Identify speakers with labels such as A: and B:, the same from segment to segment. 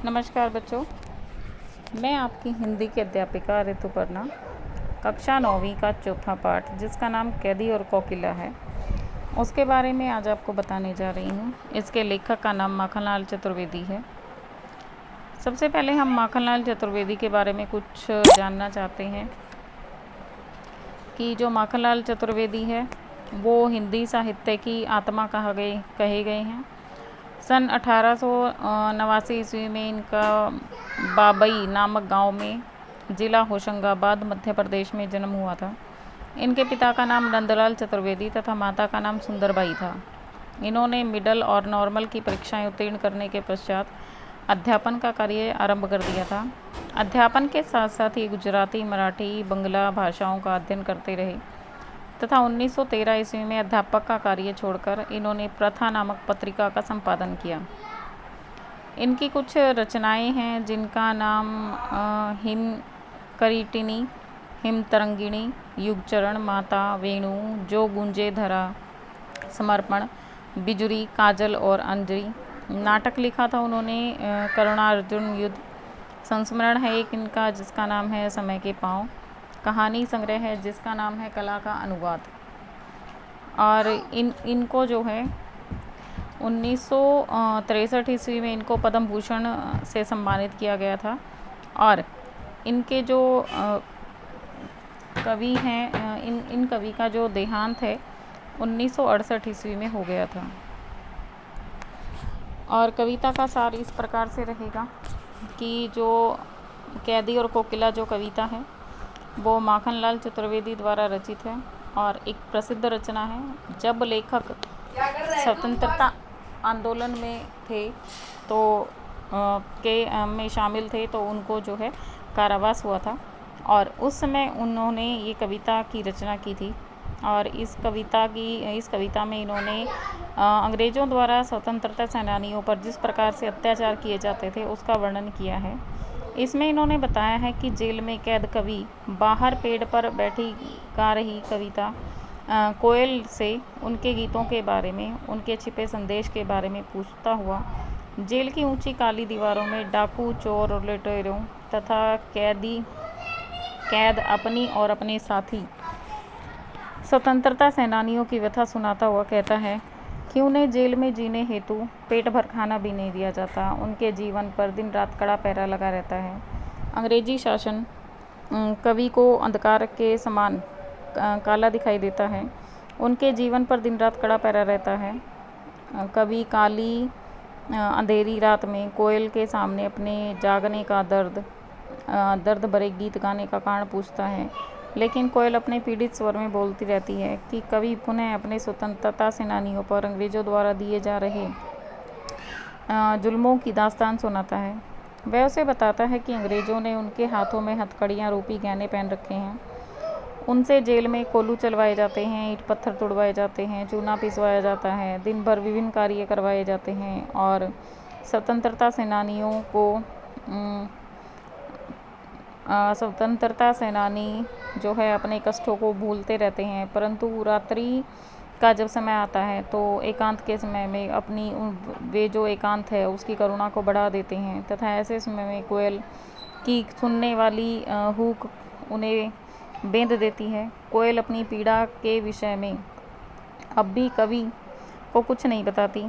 A: नमस्कार बच्चों, मैं आपकी हिंदी की अध्यापिका ऋतुपर्णा। कक्षा 9वीं का चौथा पाठ जिसका नाम कैदी और कोकिला है, उसके बारे में आज आपको बताने जा रही हूँ। इसके लेखक का नाम माखनलाल चतुर्वेदी है। सबसे पहले हम माखनलाल चतुर्वेदी के बारे में कुछ जानना चाहते हैं कि जो माखनलाल चतुर्वेदी है वो हिंदी साहित्य की आत्मा कहे गए हैं। सन 1889 ईस्वी में इनका बाबई नामक गांव में ज़िला होशंगाबाद मध्य प्रदेश में जन्म हुआ था। इनके पिता का नाम नंदलाल चतुर्वेदी तथा माता का नाम सुंदरबाई था। इन्होंने मिडल और नॉर्मल की परीक्षाएं उत्तीर्ण करने के पश्चात अध्यापन का कार्य आरंभ कर दिया था। अध्यापन के साथ साथ ही गुजराती, मराठी, बंगला भाषाओं का अध्ययन करते रहे तथा 1913 ईस्वी में अध्यापक का कार्य छोड़कर इन्होंने प्रथा नामक पत्रिका का संपादन किया। इनकी कुछ रचनाएं हैं जिनका नाम हिम करीटिनी, हिम तरंगिणी, युगचरण, माता, वेणु, जो गूंजे धरा, समर्पण, बिजुरी, काजल और अंजलि। नाटक लिखा था उन्होंने करुणार्जुन युद्ध। संस्मरण है एक इनका जिसका नाम है समय के पाँव। कहानी संग्रह है जिसका नाम है कला का अनुवाद। और इनको जो है 1963 ईस्वी में इनको पद्म भूषण से सम्मानित किया गया था। और इनके जो कवि हैं, इन कवि का जो देहांत है 1968 ईस्वी में हो गया था। और कविता का सार इस प्रकार से रहेगा कि जो कैदी और कोकिला जो कविता है वो माखनलाल चतुर्वेदी द्वारा रचित है और एक प्रसिद्ध रचना है। जब लेखक स्वतंत्रता आंदोलन में थे तो में शामिल थे तो उनको जो है कारावास हुआ था और उस समय उन्होंने ये कविता की रचना की थी। और इस कविता में इन्होंने अंग्रेज़ों द्वारा स्वतंत्रता सेनानियों पर जिस प्रकार से अत्याचार किए जाते थे उसका वर्णन किया है। इसमें इन्होंने बताया है कि जेल में कैद कवि बाहर पेड़ पर बैठी गा रही कविता कोयल से उनके गीतों के बारे में, उनके छिपे संदेश के बारे में पूछता हुआ जेल की ऊंची काली दीवारों में डाकू, चोर और लुटेरों तथा कैद अपनी और अपने साथी स्वतंत्रता सेनानियों की व्यथा सुनाता हुआ कहता है कि उन्हें जेल में जीने हेतु पेट भर खाना भी नहीं दिया जाता। उनके जीवन पर दिन रात कड़ा पहरा लगा रहता है। अंग्रेजी शासन कवि को अंधकार के समान काला दिखाई देता है। उनके जीवन पर दिन रात कड़ा पहरा रहता है। कवि काली अंधेरी रात में कोयल के सामने अपने जागने का दर्द भरे गीत गाने का कारण पूछता है, लेकिन कोयल अपने पीड़ित स्वर में बोलती रहती है कि कवि पुनः अपने स्वतंत्रता सेनानियों पर अंग्रेज़ों द्वारा दिए जा रहे जुल्मों की दास्तान सुनाता है। वह उसे बताता है कि अंग्रेज़ों ने उनके हाथों में हथकड़ियाँ रूपी गहने पहन रखे हैं। उनसे जेल में कोल्हू चलवाए जाते हैं, ईंट पत्थर तुड़वाए जाते हैं, चूना पिसवाया जाता है, दिन भर विभिन्न कार्य करवाए जाते हैं और स्वतंत्रता सेनानी जो है अपने कष्टों को भूलते रहते हैं। परंतु रात्रि का जब समय आता है तो एकांत के समय में अपनी वे जो एकांत है उसकी करुणा को बढ़ा देते हैं तथा ऐसे समय में कोयल की सुनने वाली हुक उन्हें बेंध देती है। कोयल अपनी पीड़ा के विषय में अब भी कवि को कुछ नहीं बताती।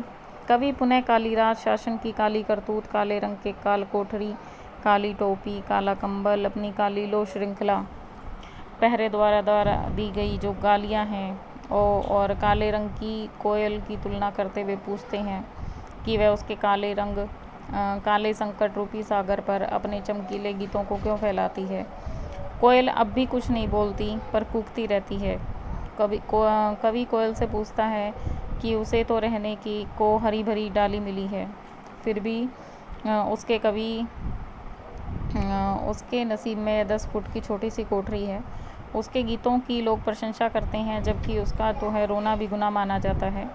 A: कवि पुनः काली रात, शासन की काली करतूत, काले रंग के काल कोठरी, काली टोपी, काला कंबल, अपनी काली लो श्रृंखला, पहरे द्वारा दी गई जो गालियाँ हैं और काले रंग की कोयल की तुलना करते हुए पूछते हैं कि वह उसके काले संकट रूपी सागर पर अपने चमकीले गीतों को क्यों फैलाती है। कोयल अब भी कुछ नहीं बोलती पर कूकती रहती है। कवि कोयल से पूछता है कि उसे तो रहने की को हरी भरी डाली मिली है, फिर भी उसके नसीब में 10 फुट की छोटी सी कोठरी है। उसके गीतों की लोग प्रशंसा करते हैं जबकि उसका तो है रोना भी गुनाह माना जाता है।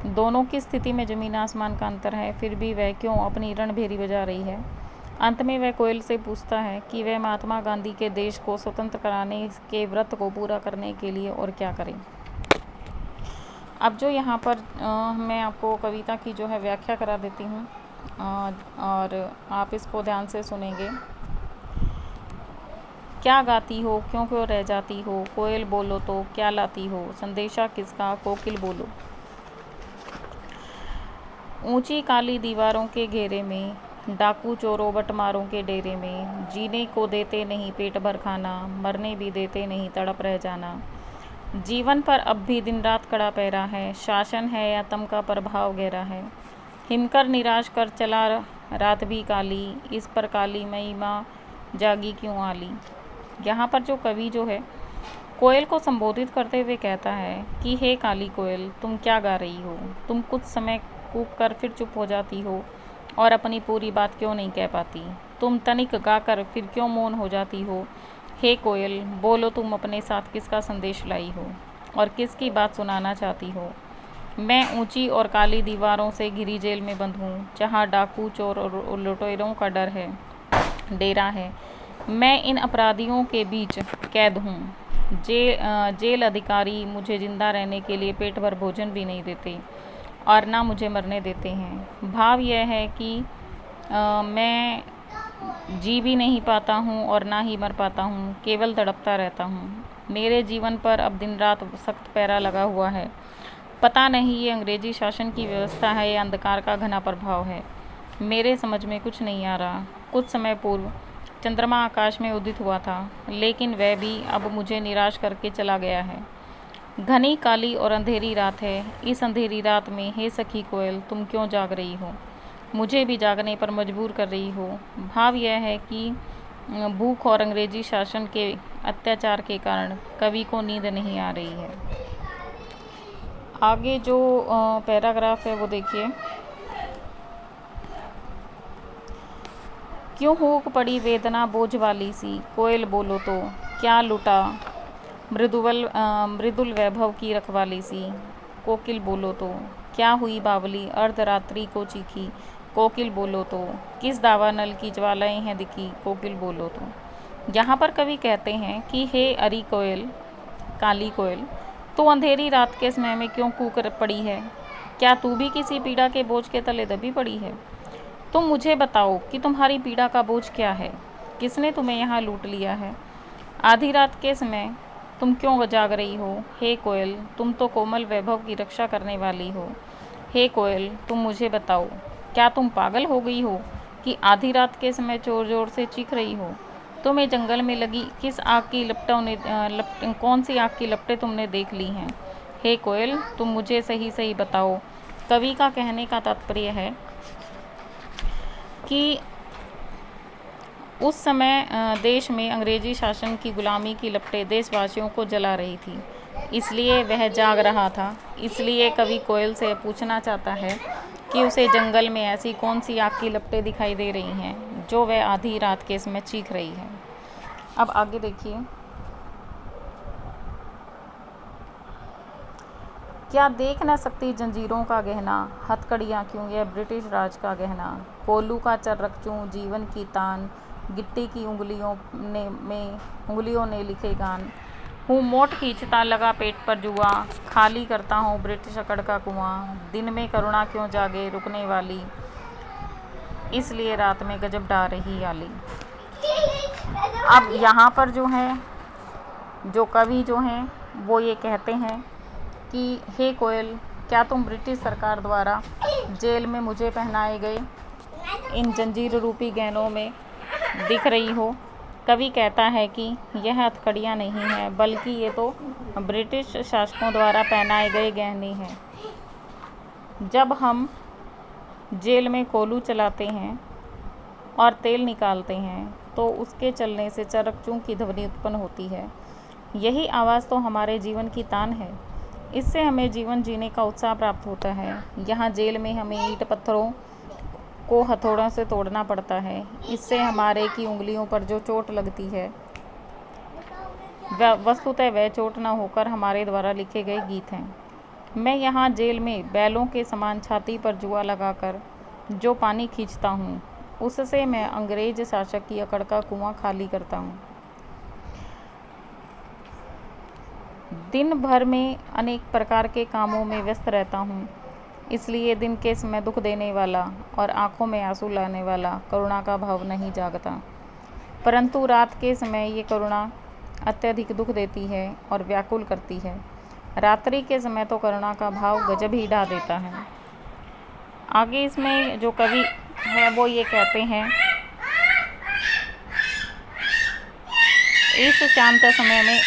A: दोनों की स्थिति में ज़मीन आसमान का अंतर है, फिर भी वह क्यों अपनी रणभेरी बजा रही है। अंत में वह कोयल से पूछता है कि वह महात्मा गांधी के देश को स्वतंत्र कराने के व्रत को पूरा करने के लिए और क्या करें। अब जो यहाँ पर मैं आपको कविता की जो है व्याख्या करा देती हूँ। और आप इसको ध्यान से सुनेंगे। क्या गाती हो, क्यों क्यों रह जाती हो, कोयल बोलो तो क्या लाती हो, संदेशा किसका, कोकिल बोलो। ऊंची काली दीवारों के घेरे में, डाकू चोरों बटमारों के डेरे में, जीने को देते नहीं पेट भर खाना, मरने भी देते नहीं तड़प रह जाना। जीवन पर अब भी दिन रात कड़ा पहरा है, शासन है या तम का प्रभाव गहरा है। हिमकर निराश कर चला रात भी काली, इस पर काली मई माँ जागी क्यों आली। यहाँ पर जो कवि जो है कोयल को संबोधित करते हुए कहता है कि हे काली कोयल, तुम क्या गा रही हो, तुम कुछ समय कूक कर फिर चुप हो जाती हो और अपनी पूरी बात क्यों नहीं कह पाती, तुम तनिक गाकर फिर क्यों मौन हो जाती हो। हे कोयल, बोलो तुम अपने साथ किसका संदेश लाई हो और किसकी बात सुनाना चाहती हो। मैं ऊंची और काली दीवारों से घिरी जेल में बंद हूँ, जहाँ डाकू चोर और लुटेरों का डर है, डेरा है। मैं इन अपराधियों के बीच कैद हूँ। जेल अधिकारी मुझे जिंदा रहने के लिए पेट भर भोजन भी नहीं देते और ना मुझे मरने देते हैं। भाव यह है कि मैं जी भी नहीं पाता हूँ और ना ही मर पाता हूँ, केवल तड़पता रहता हूँ। मेरे जीवन पर अब दिन रात सख्त पहरा लगा हुआ है। पता नहीं ये अंग्रेजी शासन की व्यवस्था है या अंधकार का घना प्रभाव है। मेरे समझ में कुछ नहीं आ रहा। कुछ समय पूर्व चंद्रमा आकाश में उदित हुआ था, लेकिन वह भी अब मुझे निराश करके चला गया है। घनी काली और अंधेरी रात है। इस अंधेरी रात में हे सखी कोयल, तुम क्यों जाग रही हो, मुझे भी जागने पर मजबूर कर रही हो। भाव यह है कि भूख और अंग्रेजी शासन के अत्याचार के कारण कवि को नींद नहीं आ रही है। आगे जो पैराग्राफ है वो देखिए। क्यों हुक पड़ी वेदना बोझ वाली सी, कोयल बोलो तो क्या लुटा मृदुल वैभव की रखवाली सी। कोकिल बोलो तो क्या हुई बावली अर्धरात्रि को चीखी, कोकिल बोलो तो किस दावा नल की ज्वालाएं हैं दिखी, कोकिल बोलो तो। यहाँ पर कवि कहते हैं कि हे अरी कोयल, काली कोयल, तू अंधेरी रात के समय में क्यों कूक पड़ी है। क्या तू भी किसी पीड़ा के बोझ के तले दबी पड़ी है। तुम मुझे बताओ कि तुम्हारी पीड़ा का बोझ क्या है, किसने तुम्हें यहाँ लूट लिया है। आधी रात के समय तुम क्यों जाग रही हो। हे कोयल, तुम तो कोमल वैभव की रक्षा करने वाली हो। हे कोयल, तुम मुझे बताओ, क्या तुम पागल हो गई हो कि आधी रात के समय जोर जोर से चीख रही हो। तुम्हें जंगल में लगी किस आग की कौन सी आग की लपटें तुमने देख ली हैं। हे कोयल, तुम मुझे सही सही बताओ। कवि का कहने का तात्पर्य है कि उस समय देश में अंग्रेजी शासन की गुलामी की लपटें देशवासियों को जला रही थी, इसलिए वह जाग रहा था। इसलिए कवि कोयल से पूछना चाहता है कि उसे जंगल में ऐसी कौन सी आग की लपटें दिखाई दे रही हैं जो वह आधी रात के समय चीख रही है। अब आगे देखिए। क्या देख न सकती जंजीरों का गहना, हथकड़ियाँ क्यों यह ब्रिटिश राज का गहना। कोल्लू का चर्रकचूं जीवन की तान, गिट्टी की उंगलियों ने लिखे गान। हूँ मोट खींचता लगा पेट पर जुआ, खाली करता हूँ ब्रिटिश अकड़ का कुआं। दिन में करुणा क्यों जागे रुकने वाली, इसलिए रात में गजब डा रही आली। अब यहाँ पर जो है, जो कवि जो हैं वो ये कहते हैं कि हे कोयल, क्या तुम ब्रिटिश सरकार द्वारा जेल में मुझे पहनाए गए इन जंजीर रूपी गहनों में दिख रही हो। कवि कहता है कि यह हथकड़ियाँ नहीं हैं, बल्कि ये तो ब्रिटिश शासकों द्वारा पहनाए गए गहने हैं। जब हम जेल में कोल्हू चलाते हैं और तेल निकालते हैं तो उसके चलने से चरकचूं की ध्वनि उत्पन्न होती है। यही आवाज़ तो हमारे जीवन की तान है। इससे हमें जीवन जीने का उत्साह प्राप्त होता है। यहाँ जेल में हमें ईंट पत्थरों को हथौड़ों से तोड़ना पड़ता है। इससे हमारे की उंगलियों पर जो चोट लगती है वस्तुतः वह चोट न होकर हमारे द्वारा लिखे गए गीत हैं। मैं यहाँ जेल में बैलों के समान छाती पर जुआ लगाकर जो पानी खींचता हूँ, उससे मैं अंग्रेज शासक की अकड़ का कुआं खाली करता हूँ। दिन भर में अनेक प्रकार के कामों में व्यस्त रहता हूँ। इसलिए दिन के समय दुख देने वाला और आँखों में आंसू लाने वाला करुणा का भाव नहीं जागता, परंतु रात के समय ये करुणा अत्यधिक दुख देती है और व्याकुल करती है। रात्रि के समय तो करुणा का भाव गजब ही ढा देता है। आगे इसमें जो कवि है वो ये कहते हैं, इस शांत समय में